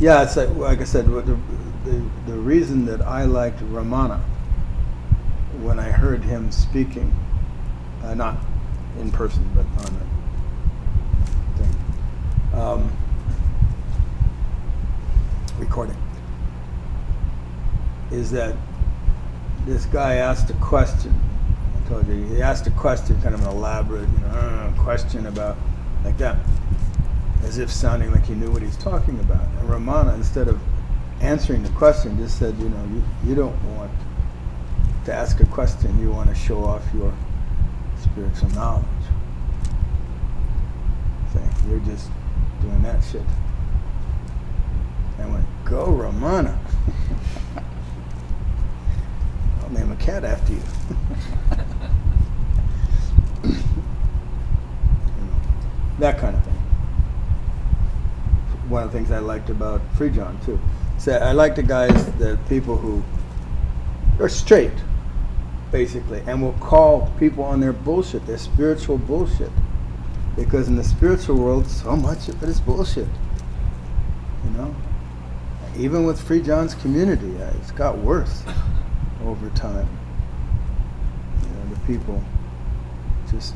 Yeah, it's like I said, the reason that I liked Ramana when I heard him speaking, not in person, but on a thing, recording, is that this guy asked a question. I told you, he asked a question, kind of an elaborate, question about, like that, as if sounding like he knew what he's talking about. And Ramana, instead of answering the question, just said, you don't want to ask a question, you want to show off your spiritual knowledge. So you're just doing that shit. And I went, go Ramana. I'll name a cat after you. That kind of thing. One of the things I liked about Free John too. So I like the guys, the people who are straight, basically, and will call people on their bullshit, their spiritual bullshit. Because in the spiritual world, so much of it is bullshit. Even with Free John's community, it's got worse over time. The people just,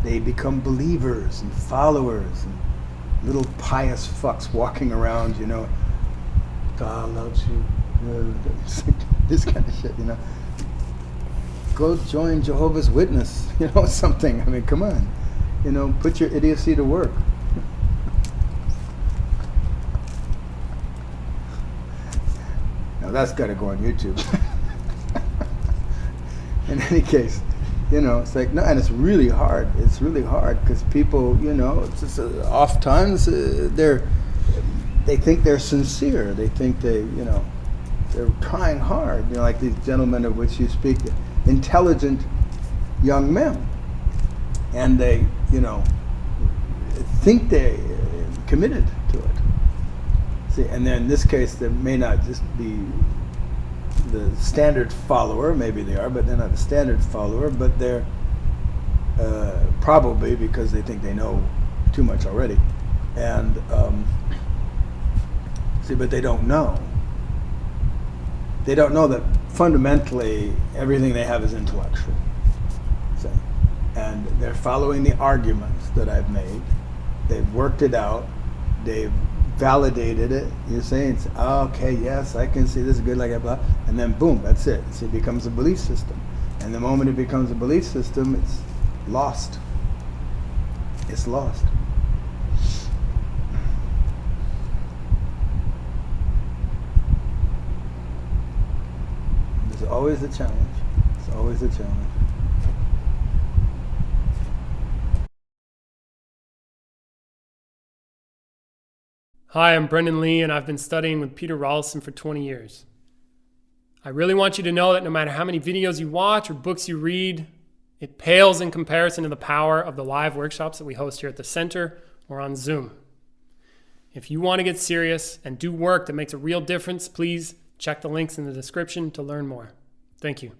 they become believers and followers and little pious fucks walking around, God loves you, this kind of shit, Go join Jehovah's Witness, something. I mean, come on. Put your idiocy to work. Now that's got to go on YouTube. In any case, it's like, no, and it's really hard. It's really hard because people, it's just, oftentimes they think they're sincere. They think they're trying hard. Like these gentlemen of which you speak, intelligent young men, and they, think they're committed to it. See, and then in this case, they may not just be the standard follower, maybe they are, but they're not the standard follower, but they're probably because they think they know too much already. And but they don't know. They don't know that fundamentally everything they have is intellectual. See? And they're following the arguments that I've made. They've worked it out. They've validated it. You're saying, okay, yes, I can see this is good, like blah, and then boom, that's it. So it becomes a belief system. And the moment it becomes a belief system, it's lost. It's lost. There's always a challenge. It's always a challenge. Hi, I'm Brendan Lee, and I've been studying with Peter Ralston for 20 years. I really want you to know that no matter how many videos you watch or books you read, it pales in comparison to the power of the live workshops that we host here at the center or on Zoom. If you want to get serious and do work that makes a real difference, please check the links in the description to learn more. Thank you.